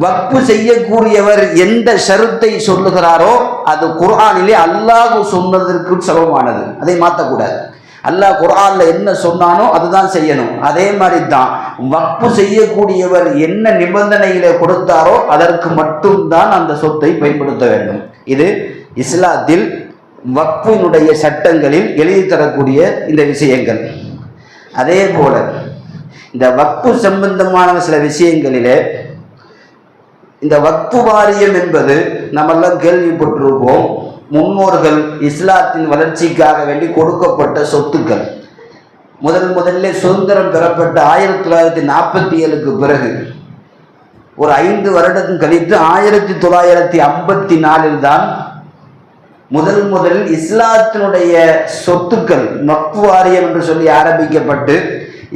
வக்ஃபு செய்யக்கூடியவர் எந்த ஷருத்தை சொல்லுகிறாரோ அது குர்ஆனிலே அல்லாஹ் சொன்னதற்கு சமமானது. அதை மாற்றக்கூடாது. அல்லாஹ் குர்ஆன்ல என்ன சொன்னானோ அதுதான் செய்யணும். அதே மாதிரி தான் வக்ஃபு செய்யக்கூடியவர் என்ன நிபந்தனையிலே கொடுத்தாரோ அதற்கு மட்டும்தான் அந்த சொத்தை பயன்படுத்த வேண்டும். இது இஸ்லாத்தில் வக்ஃபினுடைய சட்டங்களில் எழுதி தரக்கூடிய இந்த விஷயங்கள். அதே போல இந்த வக்ஃபு சம்பந்தமான சில விஷயங்களிலே இந்த வக்ஃபு வாரியம் என்பது நம்மெல்லாம் கேள்விப்பட்டிருப்போம். முன்னோர்கள் இஸ்லாத்தின் வளர்ச்சிக்காக வேண்டி கொடுக்கப்பட்ட சொத்துக்கள். முதல்ல சுதந்திரம் பெறப்பட்ட 1947க்கு பிறகு ஒரு 5 வருடம் கழித்து 1954 தான் முதலில் இஸ்லாத்தினுடைய சொத்துக்கள் வக்ஃபு வாரியம் என்று சொல்லி ஆரம்பிக்கப்பட்டு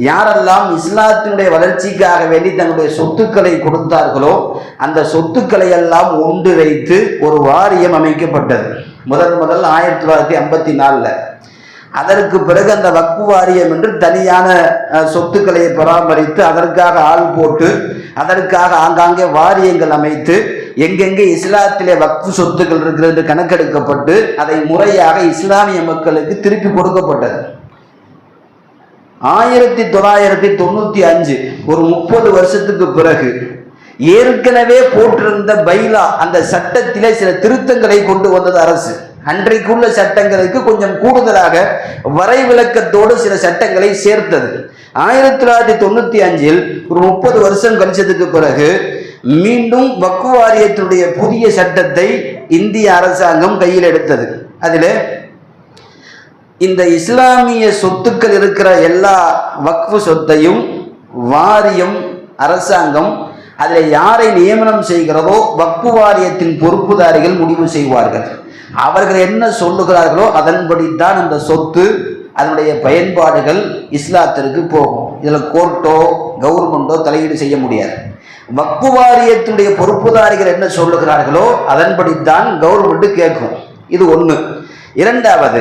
யாரெல்லாம் இஸ்லாத்தினுடைய வளர்ச்சிக்காக வேண்டி தன்னுடைய சொத்துக்களை கொடுத்தார்களோ அந்த சொத்துக்களை எல்லாம் ஒன்றிணைத்து ஒரு வாரியம் அமைக்கப்பட்டது. முதல் 1954. அதற்கு பிறகு அந்த வக்ஃபு வாரியம் என்று தனியான சொத்துக்களை பராமரித்து அதற்காக ஆள் போட்டு அதற்காக ஆங்காங்கே வாரியங்கள் அமைத்து எங்கெங்கே இஸ்லாத்திலே வக்ஃபு சொத்துக்கள் இருக்கிறது கணக்கெடுக்கப்பட்டு அதை முறையாக இஸ்லாமிய மக்களுக்கு திருப்பி கொடுக்கப்பட்டது. 1995 ஒரு 30 வருஷத்துக்கு பிறகு ஏற்கனவே போட்டிருந்த பைலா அந்த சட்டத்திலே சில திருத்தங்களை கொண்டு வந்தது அரசு. அன்றைக்குள்ள சட்டங்களுக்கு கொஞ்சம் கூடுதலாக வரைவிலக்கத்தோடு சில சட்டங்களை சேர்த்தது. 1995 ஒரு 30 வருஷம் கழிச்சதுக்கு பிறகு மீண்டும் வக்ஃப் வாரியத்தினுடைய புதிய சட்டத்தை இந்திய அரசாங்கம் கையில் எடுத்தது. அதில் இந்த இஸ்லாமிய சொத்துக்கள் இருக்கிற எல்லா வக்ஃப் சொத்தையும் வாரியம் அரசாங்கம் அதில் யாரை நியமனம் செய்கிறதோ வக்ஃப் வாரியத்தின் பொறுப்புதாரிகள் முடிவு செய்வார்கள். அவர்கள் என்ன சொல்லுகிறார்களோ அதன்படித்தான் அந்த சொத்து அதனுடைய பயன்பாடுகள் இஸ்லாத்திற்கு போகும். இதில் கோர்ட்டோ கவர்மெண்டோ தலையீடு செய்ய முடியாது. வக்ஃப் வாரியத்துடைய பொறுப்புதாரிகள் என்ன சொல்லுகிறார்களோ அதன்படித்தான் கவர்மெண்ட் கேட்கும். இது ஒன்று. இரண்டாவது,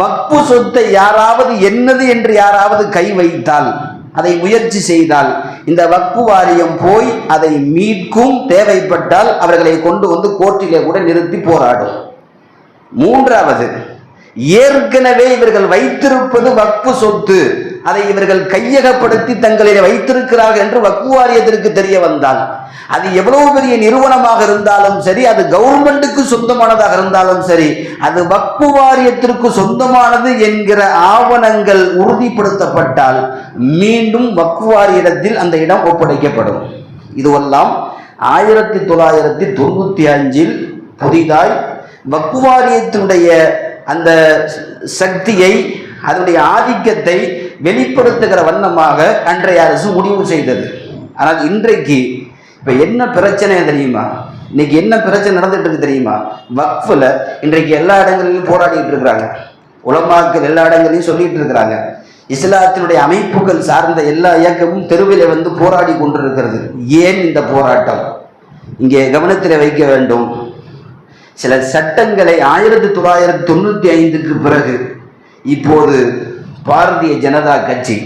வக்ஃப் சொத்தை யாராவது என்னது என்று யாராவது கை வைத்தால், அதை முயற்சி செய்தால், இந்த வக்ஃப் வாரியம் போய் அதை மீட்கும். தேவைப்பட்டால் அவர்களை கொண்டு வந்து கோர்ட்டிலே கூட நிறுத்தி போராடும். மூன்றாவது, ஏற்கனவே இவர்கள் வைத்திருப்பது வக்ஃப் சொத்து, அதை இவர்கள் கையகப்படுத்தி தங்களில் வைத்திருக்கிறார்கள் என்று வக்ஃப் வாரியத்திற்கு தெரிய வந்தால், அது எவ்வளவு பெரிய நிறுவனமாக இருந்தாலும் சரி, அது கவர்மெண்ட்டுக்கு சொந்தமானதாக இருந்தாலும் சரி, அது வக்ஃப் வாரியத்திற்கு சொந்தமானது என்கிற ஆவணங்கள் உறுதிப்படுத்தப்பட்டால் மீண்டும் வக்ஃப் வாரியத்தில் அந்த இடம் ஒப்படைக்கப்படும். இதுவெல்லாம் 1995 புதிதாய் வக்ஃப் வாரியத்தினுடைய அந்த சக்தியை, அதனுடைய ஆதிக்கத்தை வெளிப்படுத்துகிற வண்ணமாக அன்றைய அரசு முடிவு செய்தது. ஆனால் இன்றைக்கு இப்போ என்ன பிரச்சனை தெரியுமா? இன்னைக்கு என்ன பிரச்சனை நடந்துட்டு இருக்கு தெரியுமா? வக்ஃபில் இன்றைக்கு எல்லா இடங்களிலும் போராடிட்டு இருக்கிறாங்க. உலமாக்கள் எல்லா இடங்களையும் சொல்லிட்டு இருக்கிறாங்க. இஸ்லாத்தினுடைய அமைப்புகள் சார்ந்த எல்லா இயக்கமும் தெருவில் வந்து போராடி கொண்டிருக்கிறது. ஏன் இந்த போராட்டம்? இங்கே கவனத்தில் வைக்க வேண்டும். சில சட்டங்களை 1995க்கு பிறகு இப்போது பாரதிய ஜனதா கட்சி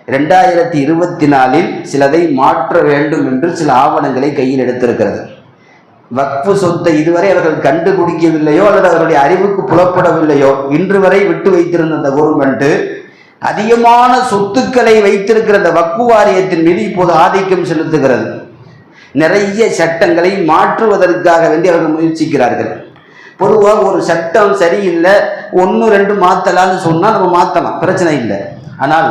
2024 சிலதை மாற்ற வேண்டும் என்று சில ஆவணங்களை கையில் எடுத்திருக்கிறது. வக்ஃப் சொத்தை இதுவரை அவர்கள் கண்டுபிடிக்கவில்லையோ அல்லது அவர்களுடைய அறிவுக்கு புலப்படவில்லையோ, இன்று வரை விட்டு வைத்திருந்த அந்த கவர்மெண்ட் அதிகமான சொத்துக்களை வைத்திருக்கிற அந்த வக்ஃப் வாரியத்தின் மீது இப்போது ஆதிக்கம் செலுத்துகிறது. நிறைய சட்டங்களை மாற்றுவதற்காக வேண்டி அவர்கள் முயற்சிக்கிறார்கள். பொதுவாக ஒரு சட்டம் சரியில்லை, 1-2 மாற்றலான்னு சொன்னால் நம்ம மாற்றலாம், பிரச்சனை இல்லை. ஆனால்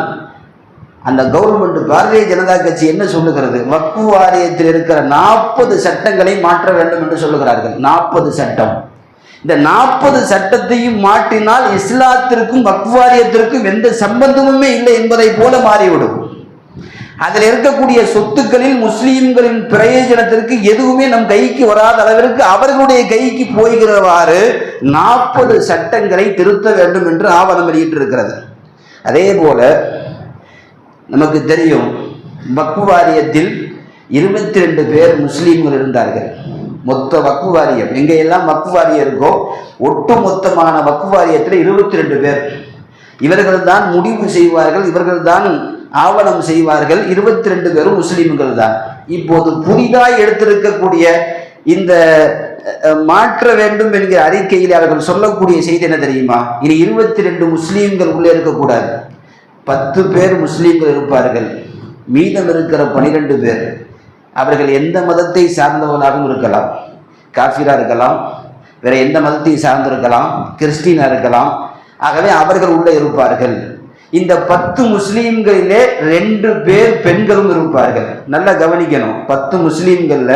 அந்த கவர்மெண்ட் பாரதிய ஜனதா கட்சி என்ன சொல்லுகிறது? வக்ஃப் வாரியத்தில் இருக்கிற 40 சட்டங்களை மாற்ற வேண்டும் என்று சொல்லுகிறார்கள். 40 சட்டம். இந்த 40 சட்டத்தையும் மாற்றினால் இஸ்லாத்திற்கும் வக்ஃப் வாரியத்திற்கும் எந்த சம்பந்தமுமே இல்லை என்பதை போல மாறிவிடும். அதில் இருக்கக்கூடிய சொத்துக்களில் முஸ்லீம்களின் பிரயோஜனத்திற்கு எதுவுமே நம் கைக்கு வராத அளவிற்கு அவர்களுடைய கைக்கு போய்கிறவாறு 40 சட்டங்களை திருத்த வேண்டும் என்று ஆவணம் வெளியிட்டிருக்கிறது. அதே போல நமக்கு தெரியும், வக்ஃப் வாரியத்தில் 22 பேர் முஸ்லீம்கள் இருந்தார்கள். மொத்த வக்ஃப் வாரியம் எங்கெல்லாம் வக்ஃப் வாரியம் இருக்கோ ஒட்டு மொத்தமான வக்ஃப் வாரியத்தில் 22 பேர். இவர்கள் தான் முடிவு செய்வார்கள், இவர்கள் தான் ஆவணம் செய்வார்கள். 22 பேரும் முஸ்லீம்கள் தான். இப்போது புதிதாய் எடுத்திருக்கக்கூடிய இந்த மாற்ற வேண்டும் என்கிற அறிக்கையில் அவர்கள் சொல்லக்கூடிய செய்தி என்ன தெரியுமா? இனி 22 முஸ்லீம்கள் உள்ளே இருக்கக்கூடாது. 10 பேர் முஸ்லீம்கள் இருப்பார்கள். மீதம் இருக்கிற 12 பேர் அவர்கள் எந்த மதத்தை சார்ந்தவர்களாகவும் இருக்கலாம், காஃபிரா இருக்கலாம், வேற எந்த மதத்தை சார்ந்திருக்கலாம், கிறிஸ்டினா இருக்கலாம். ஆகவே அவர்கள் உள்ளே இருப்பார்கள். இந்த 10 முஸ்லீம்களிலே 2 பேர் பெண்களும் இருப்பார்கள். நல்லா கவனிக்கணும். 10 முஸ்லீம்கள்ல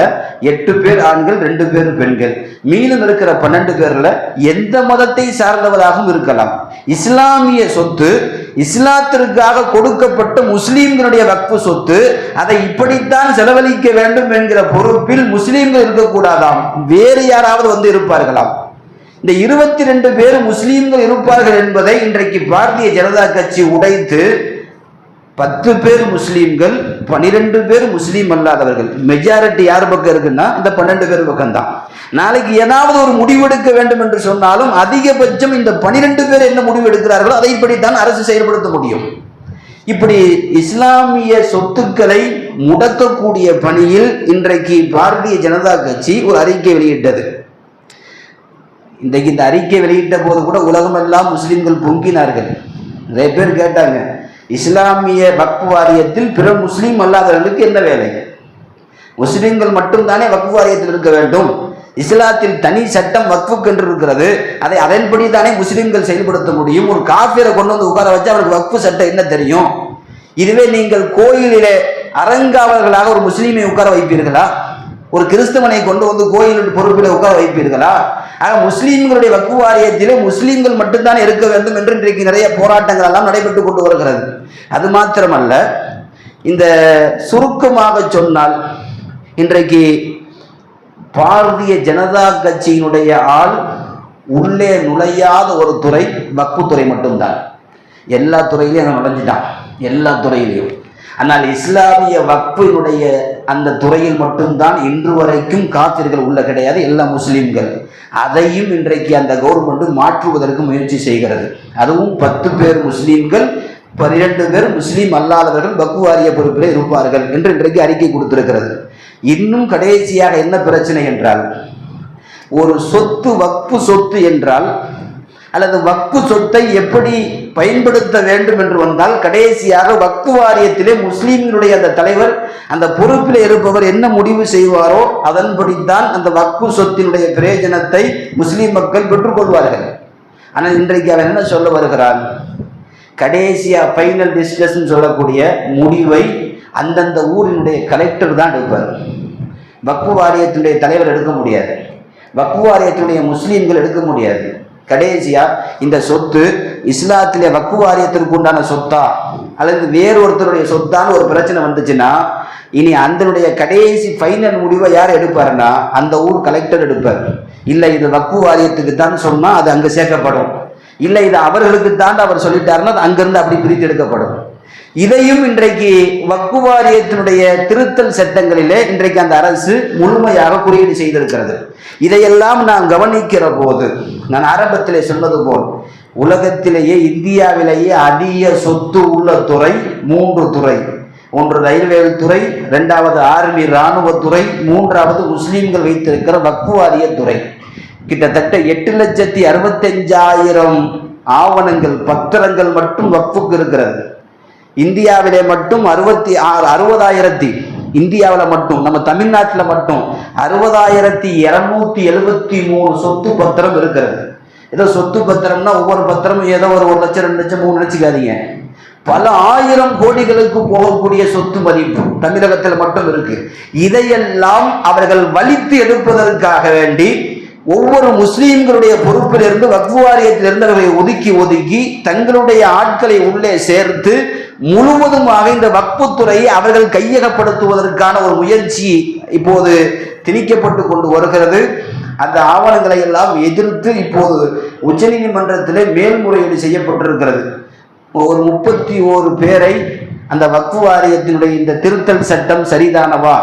8 பேர் ஆண்கள், 2 பேர் பெண்கள். மீதம் இருக்கிற 12 பேர்ல எந்த மதத்தை சார்ந்தவராகவும் இருக்கலாம். இஸ்லாமிய சொத்து, இஸ்லாத்திற்காக கொடுக்கப்பட்ட முஸ்லீம்களுடைய வக்ஃப் சொத்து, அதை இப்படித்தான் செலவழிக்க வேண்டும் என்கிற பொறுப்பில் முஸ்லீம்கள் இருக்கக்கூடாதாம், வேறு யாராவது வந்து இருப்பார்களாம். இந்த 22 பேர் முஸ்லீம்கள் இருப்பார்கள் என்பதை இன்றைக்கு பாரதிய ஜனதா கட்சி உடைத்து 10 பேர் முஸ்லீம்கள், 12 பேர் முஸ்லீம் அல்லாதவர்கள். மெஜாரிட்டி யார் பக்கம் இருக்குன்னா இந்த 12 பேர் பக்கம்தான். நாளைக்கு ஏதாவது ஒரு முடிவெடுக்க வேண்டும் என்று சொன்னாலும் அதிகபட்சம் இந்த 12 பேர் என்ன முடிவு எடுக்கிறார்களோ அதை இப்படித்தான் அரசு செயல்படுத்த முடியும். இப்படி இஸ்லாமிய சொத்துக்களை முடக்கக்கூடிய பணியில் இன்றைக்கு பாரதிய ஜனதா கட்சி ஒரு அறிக்கை வெளியிட்டது. இன்றைக்கு இந்த அறிக்கை வெளியிட்ட போது கூட உலகமெல்லாம் முஸ்லீம்கள் பொங்கினார்கள். நிறைய பேர் கேட்டாங்க, இஸ்லாமிய வக்ஃப் வாரியத்தில் பிற முஸ்லீம் அல்லாதவர்களுக்கு என்ன வேலை? முஸ்லீம்கள் மட்டும்தானே வக்ஃப் வாரியத்தில் இருக்க வேண்டும். இஸ்லாத்தில் தனி சட்டம் வக்ஃபுக்கு என்று இருக்கிறது. அதை அதன்படி தானே முஸ்லீம்கள் செயல்படுத்த முடியும். ஒரு காஃபிரை கொண்டு வந்து உட்கார வச்சு அவருக்கு வக்ஃப் சட்டம் என்ன தெரியும்? இதுவே நீங்கள் கோயிலிலே அறங்காவலர்களாக ஒரு முஸ்லீமை உட்கார வைப்பீர்களா? ஒரு கிறிஸ்தவனை கொண்டு வந்து கோயில் பொறுப்பில் உட்கார வைப்பீர்களா? ஆக முஸ்லீம்களுடைய வக்ஃப் வாரியத்திலே முஸ்லீம்கள் மட்டும்தான் இருக்க வேண்டும் என்று இன்றைக்கு நிறைய போராட்டங்கள் எல்லாம் நடைபெற்று கொண்டு வருகிறது. அது மாத்திரமல்ல, இந்த சுருக்கமாக சொன்னால் இன்றைக்கு பாரதிய ஜனதா கட்சியினுடைய ஆள் உள்ளே நுழையாத ஒரு துறை வக்ஃப் துறை மட்டும்தான். எல்லா துறையிலையும் அவன் நுழைஞ்சிட்டான், எல்லா துறையிலையும். ஆனால் இஸ்லாமிய வக்ஃபினுடைய அந்த துறையில் மட்டும்தான் இன்று வரைக்கும் காபிர்கள் உள்ள கிடையாது, எல்லா முஸ்லீம்கள். அதையும் இன்றைக்கு அந்த கவர்மெண்ட் மாற்றுவதற்கு முயற்சி செய்கிறது. அதுவும் 10 பேர் முஸ்லீம்கள், 12 பேர் முஸ்லீம் அல்லாதவர்கள் வக்ஃப் வாரிய பொறுப்பில் இருப்பார்கள் என்று இன்றைக்கு அறிக்கை கொடுத்திருக்கிறது. இன்னும் கடைசியாக என்ன பிரச்சனை என்றால், ஒரு சொத்து வக்ஃப் சொத்து என்றால் அல்லது வக்ஃப் சொத்தை எப்படி பயன்படுத்த வேண்டும் என்று வந்தால், கடைசியாக வக்ஃப் வாரியத்திலே முஸ்லீம்களுடைய அந்த தலைவர், அந்த பொறுப்பில் இருப்பவர் என்ன முடிவு செய்வாரோ அதன்படித்தான் அந்த வக்ஃப் சொத்தினுடைய பிரயோஜனத்தை முஸ்லீம் மக்கள் பெற்றுக்கொள்வார்கள். ஆனால் இன்றைக்கு அவன் என்ன சொல்ல வருகிறான், கடைசியா ஃபைனல் டிஸ்கஷன் சொல்லக்கூடிய முடிவை அந்தந்த ஊரினுடைய கலெக்டர் தான் எடுப்பார். வக்ஃப் வாரியத்தினுடைய தலைவர் எடுக்க முடியாது, வக்ஃப் வாரியத்தினுடைய முஸ்லீம்கள் எடுக்க முடியாது. கடைசியா இந்த சொத்து இஸ்லாத்திலே வக்ஃப் வாரியத்திற்கு உண்டான சொத்தா அல்லது வேறு ஒருத்தருடைய சொத்தான்னு ஒரு பிரச்சனை வந்துச்சுன்னா, இனி அதனுடைய கடைசி ஃபைனல் முடிவை யார் எடுப்பாருன்னா அந்த ஊர் கலெக்டர் எடுப்பார். இல்லை இது வக்ஃப் வாரியத்துக்கு தான் சொன்னா அது அங்கே சேர்க்கப்படும், இல்லை இது அவர்களுக்கு தான் அவர் சொல்லிட்டாருன்னா அது அங்கிருந்து அப்படி பிரித்து எடுக்கப்படும். இதையும் இன்றைக்கு வக்ஃப் வாரியத்தினுடைய திருத்தல் சட்டங்களிலே இன்றைக்கு அந்த அரசு முழுமையாக குறியீடு செய்திருக்கிறது. இதையெல்லாம் நாம் கவனிக்கிற போது, நான் ஆரம்பத்திலே சொன்னது போல், உலகத்திலேயே இந்தியாவிலேயே அதிக சொத்து உள்ள துறை 3 துறை. ஒன்று ரயில்வே துறை, 2வது ஆர்மி இராணுவத்துறை, 3வது முஸ்லீம்கள் வைத்திருக்கிற வக்ஃப் வாரிய துறை. கிட்டத்தட்ட 8,65,000 ஆவணங்கள் பத்திரங்கள் மட்டும் வக்ஃபுக்கு இருக்கிறது. இந்தியாவிலே மட்டும் 60,000 இந்தியாவில் மட்டும், நம்ம தமிழ்நாட்டில் மட்டும் 60,273 சொத்து பத்திரம் இருக்கிறது. ஏதோ சொத்து பத்திரம்னா ஒவ்வொரு பத்திரமும் ஏதோ ஒரு 1 லட்சம் 2 லட்சம் 3 நினைச்சுக்காதீங்க, பல 1000 கோடிகளுக்கு போகக்கூடிய சொத்து மதிப்பு தமிழகத்தில் மட்டும் இருக்கு. இதையெல்லாம் அவர்கள் வலித்து எடுப்பதற்காக வேண்டி ஒவ்வொரு முஸ்லீம்களுடைய பொறுப்பிலிருந்து வக்ஃப் வாரியத்திலிருந்து அவர்களை ஒதுக்கி தங்களுடைய ஆட்களை உள்ளே சேர்த்து முழுவதுமாக இந்த வக்ஃப் துறையை அவர்கள் கையகப்படுத்துவதற்கான ஒரு முயற்சி இப்போது திணிக்கப்பட்டு கொண்டு வருகிறது. அந்த ஆவணங்களை எல்லாம் எதிர்த்து இப்போது உச்சநீதிமன்றத்திலே மேல்முறையீடு செய்யப்பட்டிருக்கிறது. ஒரு 31 பேரை அந்த வக்ஃப் வாரியத்தினுடைய இந்த திருத்தல் சட்டம் சரிதானவா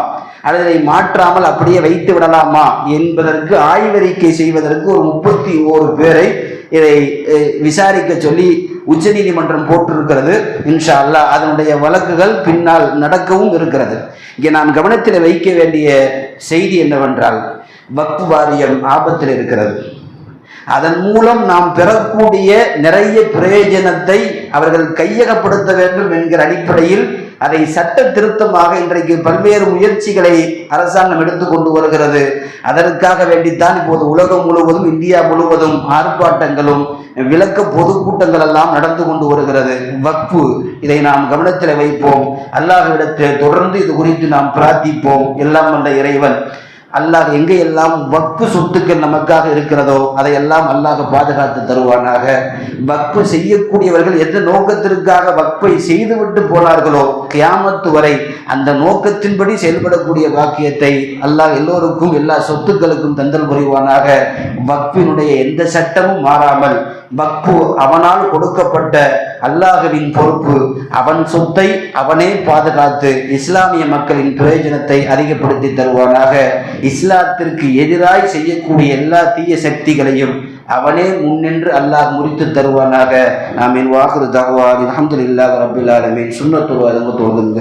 அல்லது இதை மாற்றாமல் அப்படியே வைத்து விடலாமா என்பதற்கு ஆய்வறிக்கை செய்வதற்கு ஒரு 31 பேரை இதை விசாரிக்க சொல்லி உச்சநீதிமன்றம் போட்டிருக்கிறது. இன்ஷா அல்லாஹ் அதனுடைய வழக்குகள் பின்னால் நடக்கவும் இருக்கிறது. இங்கே நாம் கவனத்தில் வைக்க வேண்டிய செய்தி என்னவென்றால், வக்ஃப் வாரியம் ஆபத்தில் இருக்கிறது. அதன் மூலம் நாம் பெறக்கூடிய நிறைய பிரயோஜனத்தை அவர்கள் கையகப்படுத்த வேண்டும் என்கிற அடிப்படையில் அதை சட்ட திருத்தமாக இன்றைக்கு பல்வேறு முயற்சிகளை அரசாங்கம் எடுத்துக்கொண்டு வருகிறது. அதற்காக வேண்டித்தான் இப்போது உலகம் முழுவதும், இந்தியா முழுவதும் ஆர்ப்பாட்டங்களும் விளக்க பொதுக்கூட்டங்கள் எல்லாம் நடந்து கொண்டு வருகிறது. வக்ஃபு, இதை நாம் கவனத்தில் வைப்போம். அல்லாஹ்விடத்தில் தொடர்ந்து இது குறித்து நாம் பிரார்த்திப்போம். எல்லாம் வல்ல இறைவன் அல்லாஹ் எங்கெல்லாம் வக்ஃப் சொத்துக்கள் நமக்காக இருக்கிறதோ அதையெல்லாம் அல்லாஹ் பாதுகாத்து தருவானாக. வக்ஃப் செய்யக்கூடியவர்கள் எந்த நோக்கத்திற்காக வக்ஃபை செய்துவிட்டு போனார்களோ கியாமத்து வரை அந்த நோக்கத்தின்படி செயல்படக்கூடிய பாக்கியத்தை அல்லாஹ் எல்லோருக்கும் எல்லா சொத்துக்களுக்கும் தந்தல் புரிவானாக. வக்ஃபினுடைய எந்த சட்டமும் மாறாமல் வக்ஃபு அவனால் கொடுக்கப்பட்ட அல்லாஹ்வின் பொறுப்பு, அவன் சொத்தை அவனே பாதுகாத்து இஸ்லாமிய மக்களின் பிரயோஜனத்தை அதிகப்படுத்தி தருவானாக. இஸ்லாத்திற்கு எதிராய் செய்யக்கூடிய எல்லா தீய சக்திகளையும் அவனே முன்னின்று அல்லாஹ் முறித்து தருவானாக. ஆமீன். வாஹிரு தஅவானா அல்ஹம்துலில்லாஹி ரப்பில் ஆலமீன். சுன்னத்துல் வ ஜமாஅத்.